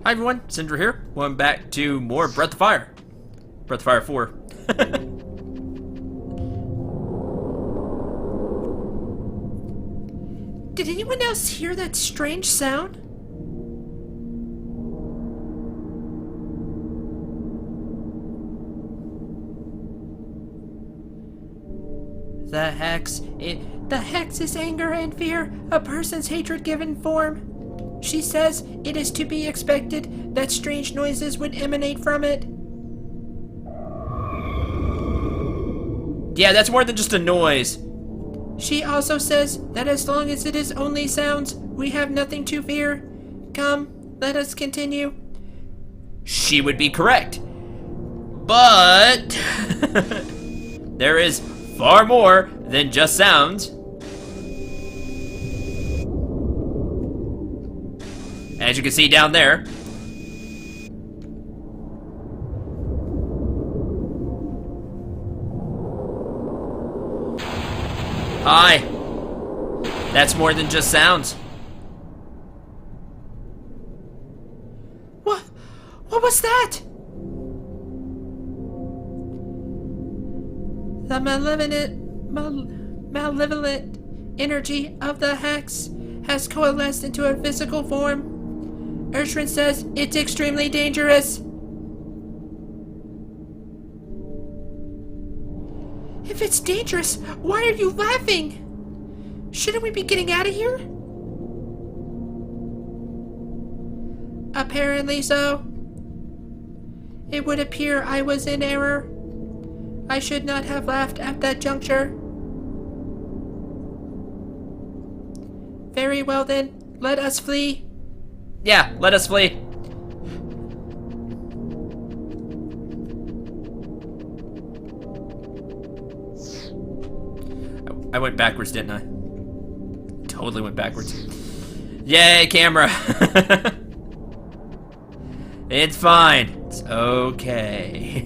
Hi everyone, Cendril here. Welcome back to more Breath of Fire. Breath of Fire 4. Did anyone else hear that strange sound? The hex is anger and fear, a person's hatred given form. She says it is to be expected that strange noises would emanate from it. Yeah, that's more than just a noise. She also says that as long as it is only sounds, we have nothing to fear. Come, let us continue. She would be correct. But there is far more than just sounds. As you can see down there. Hi. That's more than just sounds. What was that? The malevolent energy of the hex has coalesced into a physical form. Urshren says it's extremely dangerous. If it's dangerous, why are you laughing? Shouldn't we be getting out of here? Apparently so. It would appear I was in error. I should not have laughed at that juncture. Very well then, let us flee. Yeah, let us flee. I went backwards, didn't I? Totally went backwards. Yay, camera. It's fine. It's okay.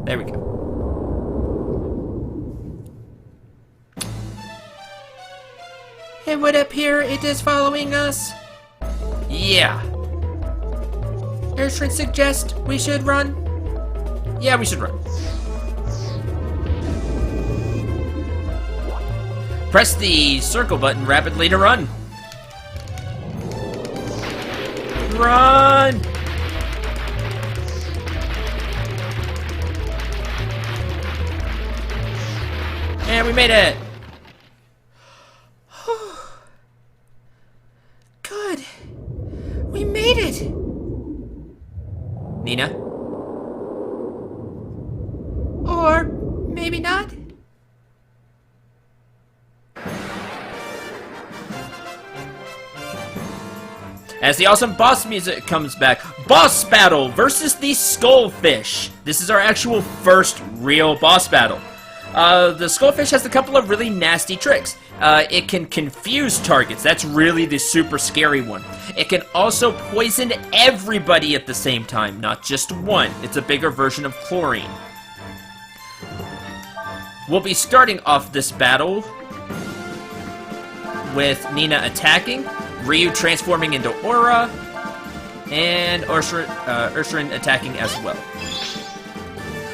There we go. It would appear it is following us. Yeah. Urshren suggests we should run. Yeah, we should run. Press the circle button rapidly to run. Run! And we made it! Good. We made it. Nina? Or maybe not. As the awesome boss music comes back, boss battle versus the skullfish. This is our actual first real boss battle. The skullfish has a couple of really nasty tricks. It can confuse targets. That's really the super scary one. It can also poison everybody at the same time, not just one. It's a bigger version of chlorine. We'll be starting off this battle with Nina attacking, Ryu transforming into Aura, and Urshren attacking as well.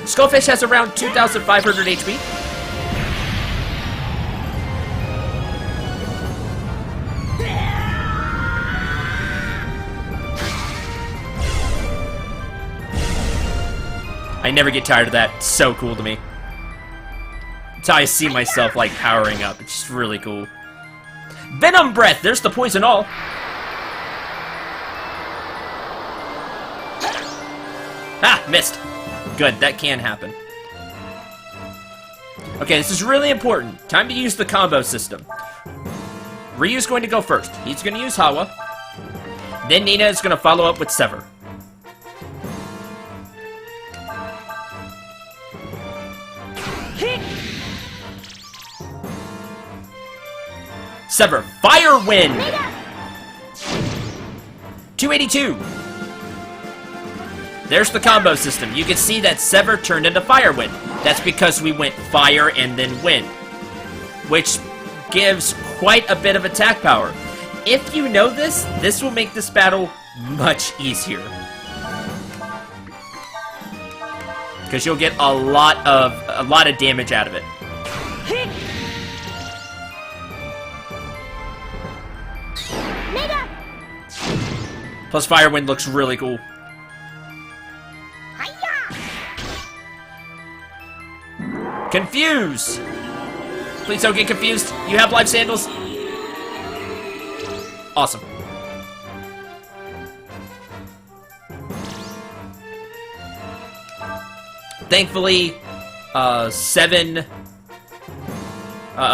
Skullfish has around 2,500 HP. I never get tired of that. It's so cool to me. It's how I see myself, like, powering up. It's just really cool. Venom Breath! There's the poison all. Ah! Missed. Good, that can happen. Okay, this is really important. Time to use the combo system. Ryu's going to go first. He's going to use Hawa. Then Nina is going to follow up with Sever. Sever, Fire Wind! 282. There's the combo system. You can see that Sever turned into Fire Wind. That's because we went Fire and then Wind, which gives quite a bit of attack power. If you know this, this will make this battle much easier. Because you'll get a lot of damage out of it. Plus Fire Wind looks really cool. Confuse! Please don't get confused. You have life sandals. Awesome. Thankfully, a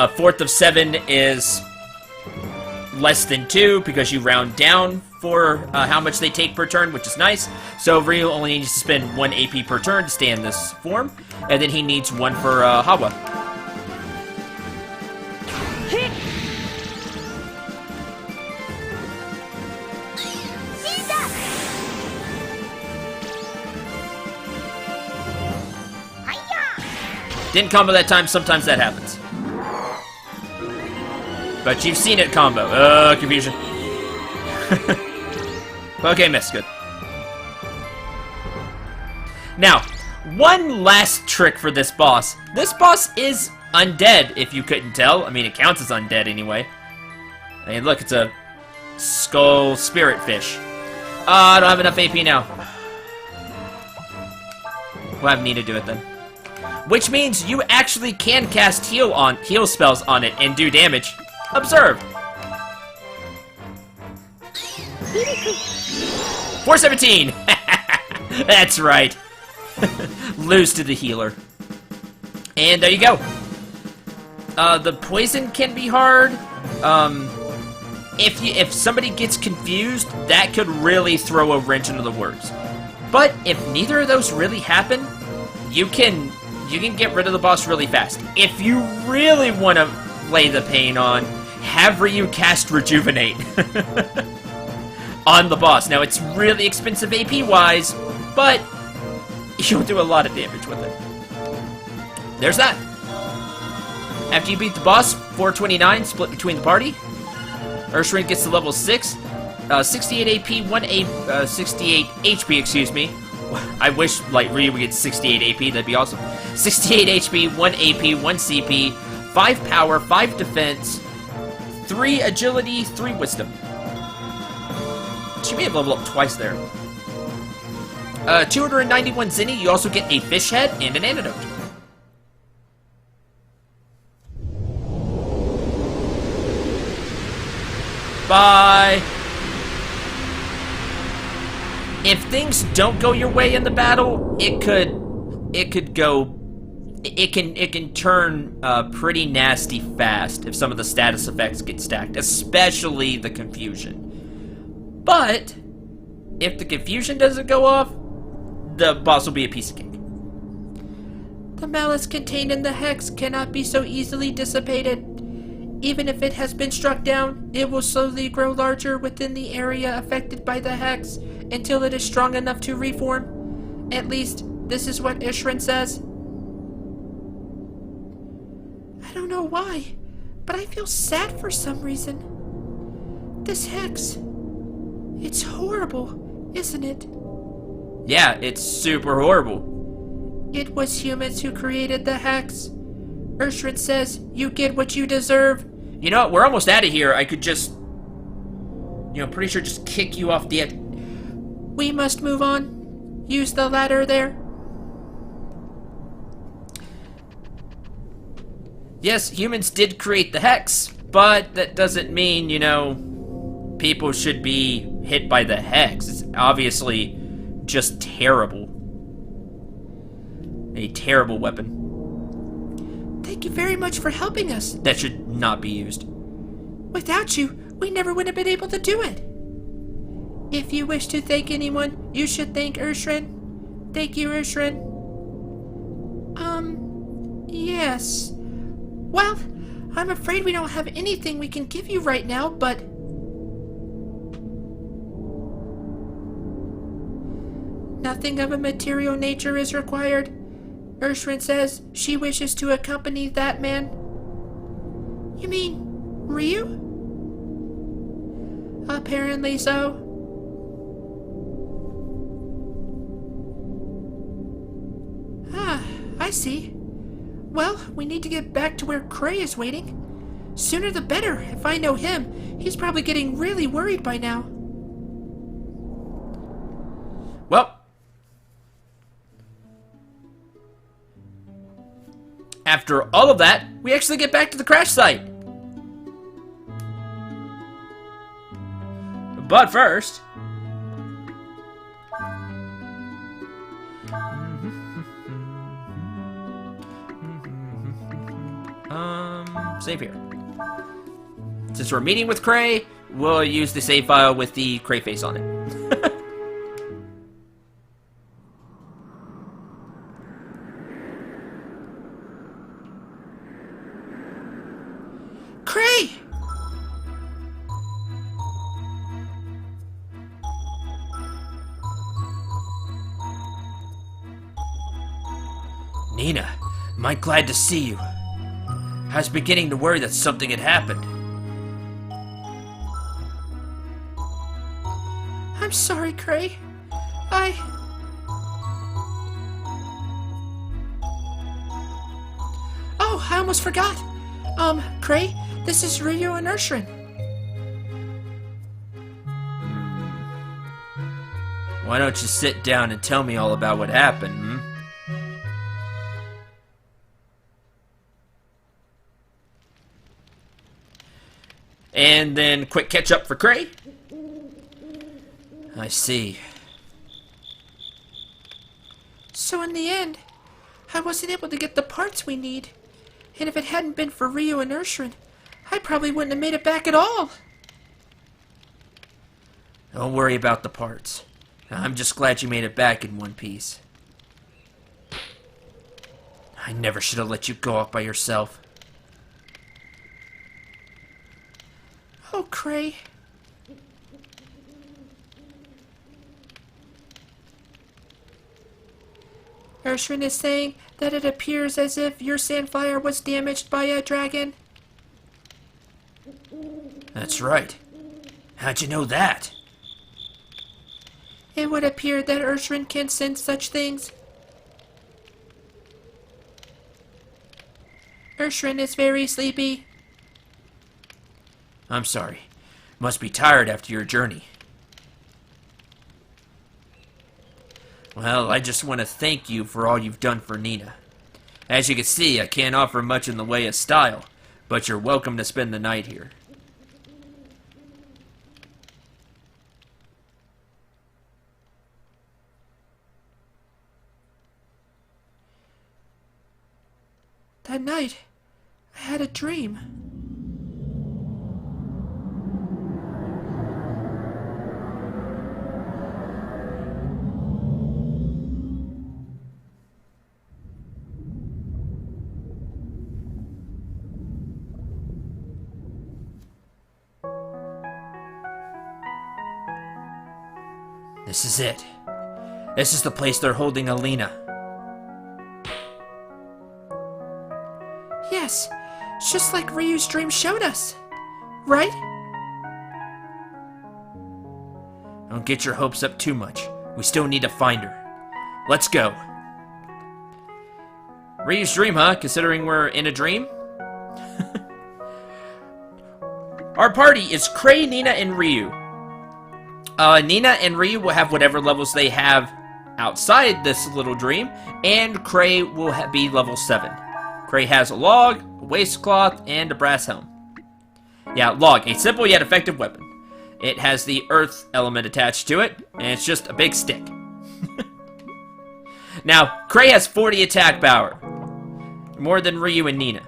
fourth of 7 is less than 2 because you round down for how much they take per turn, which is nice. So Ryu only needs to spend 1 AP per turn to stay in this form, and then he needs 1 for Hawa. Didn't combo that time, sometimes that happens. But you've seen it combo. Confusion. Okay, miss, good. Now, one last trick for this boss. This boss is undead, if you couldn't tell. I mean, it counts as undead anyway. I mean, look, it's a skull spirit fish. I don't have enough AP now. We'll have Nita do it then. Which means you actually can cast heal spells on it and do damage. Observe. 417. That's right. Lose to the healer. And there you go. The poison can be hard. If somebody gets confused, that could really throw a wrench into the works. But if neither of those really happen, you can get rid of the boss really fast. If you really want to lay the pain on, have Ryu cast Rejuvenate on the boss. Now, it's really expensive AP-wise, but you'll do a lot of damage with it. There's that. After you beat the boss, 429 split between the party. Urshrink gets to level 6. 68 AP, 68 HP, excuse me. I wish, like, Ryu would get 68 AP, that'd be awesome. 68 HP, 1 AP, 1 CP, 5 power, 5 defense, 3 agility, 3 wisdom. She may have leveled up twice there. 291 Zenny, you also get a fish head and an antidote. Bye! If things don't go your way in the battle, it can turn pretty nasty fast if some of the status effects get stacked, especially the confusion. But if the confusion doesn't go off, the boss will be a piece of cake. The malice contained in the hex cannot be so easily dissipated. Even if it has been struck down, it will slowly grow larger within the area affected by the hex until it is strong enough to reform. At least, this is what Ishrin says. I don't know why, but I feel sad for some reason. This hex, it's horrible, isn't it? Yeah, it's super horrible. It was humans who created the hex. Urshrod says you get what you deserve. You know what? We're almost out of here. I could just, pretty sure just kick you off the edge. We must move on. Use the ladder there. Yes, humans did create the hex, but that doesn't mean, people should be hit by the hex. It's obviously just terrible. A terrible weapon. Thank you very much for helping us. That should not be used. Without you, we never would have been able to do it. If you wish to thank anyone, you should thank Urshren. Thank you, Urshren. Yes. Well, I'm afraid we don't have anything we can give you right now, but... Nothing of a material nature is required. Urshren says she wishes to accompany that man. You mean Ryu? Apparently so. Ah, I see. Well, we need to get back to where Cray is waiting. Sooner the better. If I know him, he's probably getting really worried by now. Well, after all of that, we actually get back to the crash site. But first... save here. Since we're meeting with Cray, we'll use the save file with the Cray face on it. Cray! Nina, I'm glad to see you. I was beginning to worry that something had happened. I'm sorry, Cray. Oh, I almost forgot. Cray, this is Ryu and Urshren. Why don't you sit down and tell me all about what happened, hmm? And then quick catch up for Cray. I see. So in the end, I wasn't able to get the parts we need. And if it hadn't been for Ryu and Urshren, I probably wouldn't have made it back at all. Don't worry about the parts. I'm just glad you made it back in one piece. I never should have let you go off by yourself. Oh, Cray. Urshren is saying that it appears as if your sandfire was damaged by a dragon. That's right. How'd you know that? It would appear that Urshren can sense such things. Urshren is very sleepy. I'm sorry. Must be tired after your journey. Well, I just want to thank you for all you've done for Nina. As you can see, I can't offer much in the way of style, but you're welcome to spend the night here. That night, I had a dream. This is it. This is the place they're holding Alina. Yes, just like Ryu's dream showed us. Right? Don't get your hopes up too much. We still need to find her. Let's go. Ryu's dream, huh? Considering we're in a dream? Our party is Cray, Nina, and Ryu. Nina and Ryu will have whatever levels they have outside this little dream, and Cray will be level 7. Cray has a log, a waistcloth, and a brass helm. Yeah, log, a simple yet effective weapon. It has the earth element attached to it, and it's just a big stick. Now, Cray has 40 attack power, more than Ryu and Nina.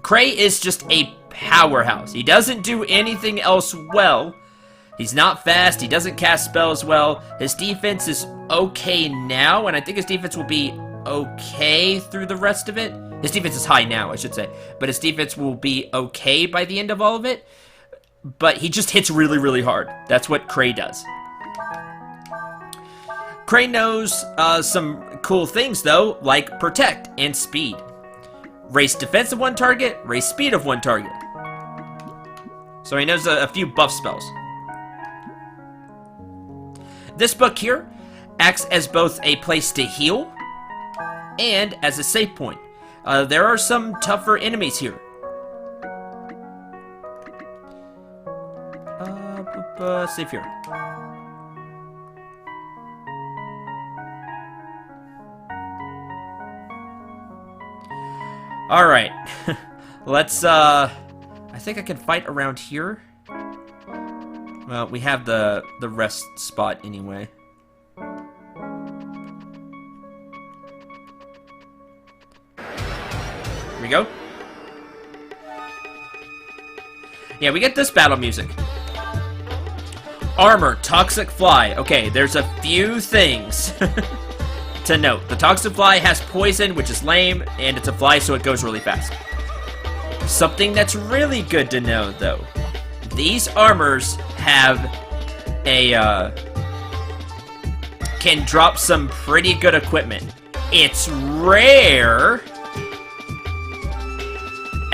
Cray is just a powerhouse. He doesn't do anything else well. He's not fast, he doesn't cast spells well. His defense is okay now, and I think his defense will be okay through the rest of it. His defense is high now, I should say. But his defense will be okay by the end of all of it. But he just hits really, really hard. That's what Cray does. Cray knows some cool things, though, like Protect and Speed. Raise defense of one target, raise speed of one target. So he knows a few buff spells. This book here acts as both a place to heal and as a save point. There are some tougher enemies here. Save here. Alright. Let's, I think I can fight around here. Well, we have the rest spot anyway. Here we go. Yeah, we get this battle music. Armor, toxic fly. Okay, there's a few things to note. The toxic fly has poison, which is lame, and it's a fly, so it goes really fast. Something that's really good to know, though. These armors have a, can drop some pretty good equipment. It's rare,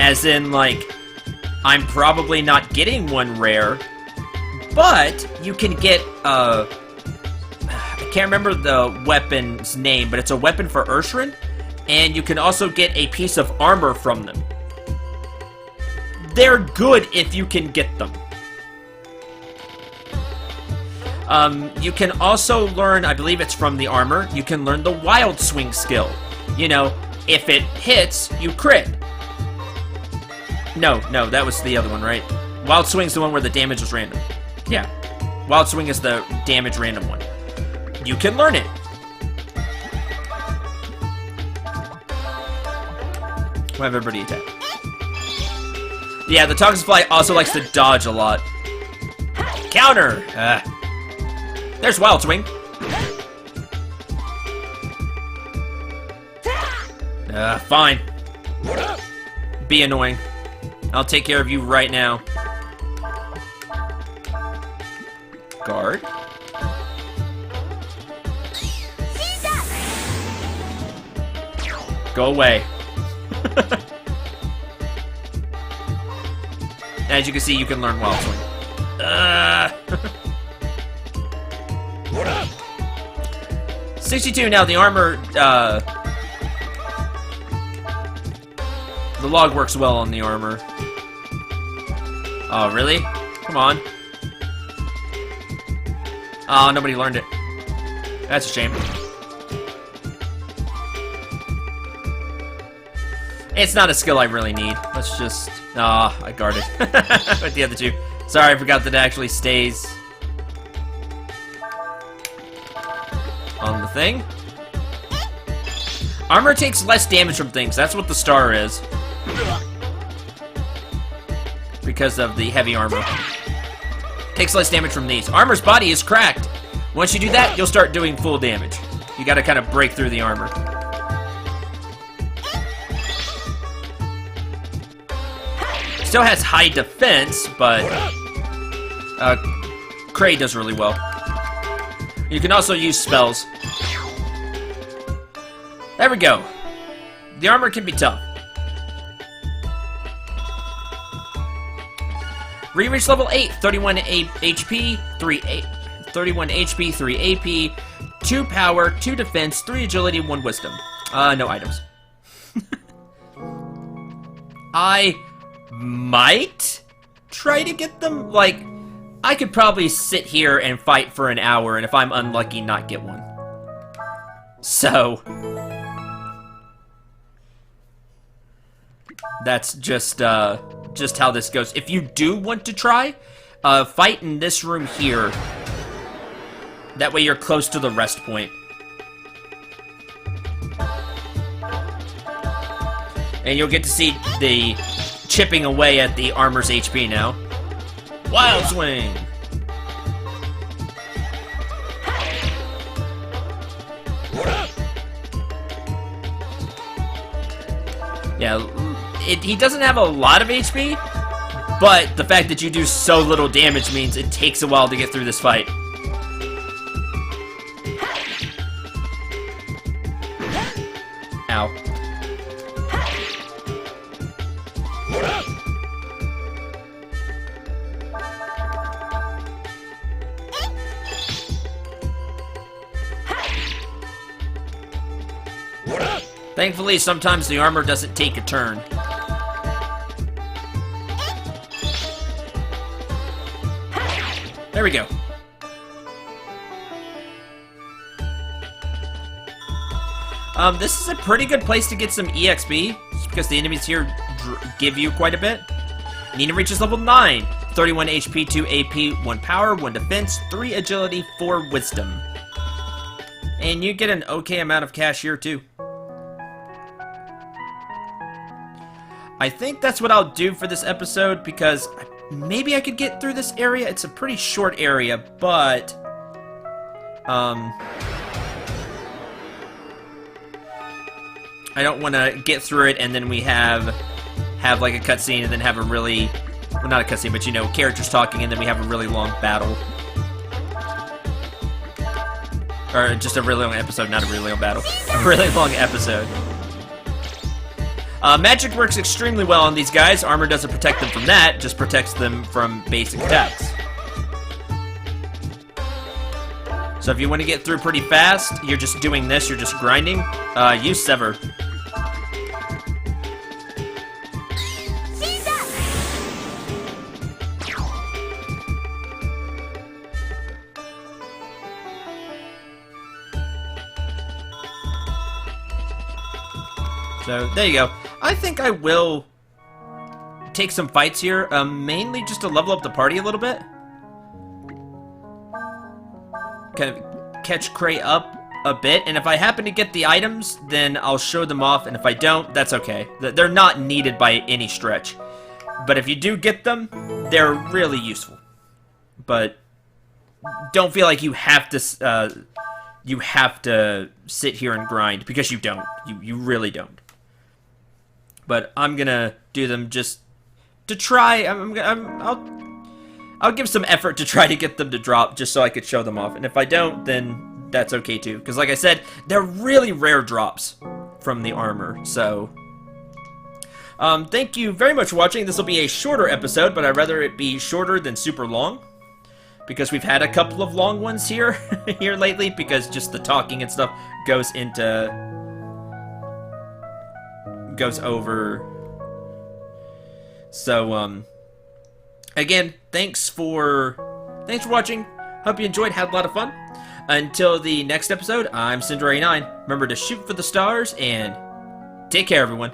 as in, like, I'm probably not getting one rare, but you can get, I can't remember the weapon's name, but it's a weapon for Urshren, and you can also get a piece of armor from them. They're good if you can get them. You can also learn, I believe it's from the armor, you can learn the Wild Swing skill. You know, if it hits, you crit. No, that was the other one, right? Wild Swing's the one where the damage was random. Yeah. Wild Swing is the damage random one. You can learn it. We'll have everybody attack. Yeah, the Toxic Fly also likes to dodge a lot. Counter! There's Wild Swing. Fine. Be annoying. I'll take care of you right now. Guard. Go away. As you can see, you can learn Wild Swing. 62 now, the armor, the log works well on the armor. Oh, really? Come on. Oh, nobody learned it. That's a shame. It's not a skill I really need. Let's just... I guarded. With the other two. Sorry, I forgot that it actually stays on the thing. Armor takes less damage from things. That's what the star is. Because of the heavy armor. Takes less damage from these. Armor's body is cracked. Once you do that, you'll start doing full damage. You gotta kind of break through the armor. Still has high defense, but Cray does really well. You can also use spells. There we go. The armor can be tough. Re-reach level 8, 31 HP, 31 HP, 3 AP, 2 power, 2 defense, 3 agility, 1 wisdom. No items. I might try to get them, like, I could probably sit here and fight for an hour, and if I'm unlucky, not get one. So, that's just how this goes. If you do want to try, fight in this room here. That way you're close to the rest point. And you'll get to see the chipping away at the armor's HP now. Wild Swing! Yeah, he doesn't have a lot of HP, but the fact that you do so little damage means it takes a while to get through this fight. Ow. Thankfully, sometimes the armor doesn't take a turn. There we go. This is a pretty good place to get some EXP, just because the enemies here give you quite a bit. Nina reaches level 9. 31 HP, 2 AP, 1 power, 1 defense, 3 agility, 4 wisdom. And you get an okay amount of cash here, too. I think that's what I'll do for this episode, because maybe I could get through this area. It's a pretty short area, but... I don't want to get through it and then we have like a cutscene and then have a really... Well, not a cutscene, but you know, characters talking and then we have a really long battle. Or just a really long episode, not a really long battle. A really long episode. Magic works extremely well on these guys. Armor doesn't protect them from that, just protects them from basic attacks. So if you want to get through pretty fast, you're just doing this, you're just grinding, use Sever. So, there you go. I think I will take some fights here, mainly just to level up the party a little bit. Kind of catch Cray up a bit, and if I happen to get the items, then I'll show them off, and if I don't, that's okay. They're not needed by any stretch. But if you do get them, they're really useful. But don't feel like you have to sit here and grind, because you don't. You really don't. But I'm gonna do them just to try. I'll give some effort to try to get them to drop, just so I could show them off. And if I don't, then that's okay too. Because like I said, they're really rare drops from the armor. So, thank you very much for watching. This will be a shorter episode, but I'd rather it be shorter than super long, because we've had a couple of long ones here here lately. Because just the talking and stuff goes over. So, again, thanks for watching. Hope you enjoyed, had a lot of fun. Until the next episode, I'm Cendril 89. Remember to shoot for the stars, and take care, everyone.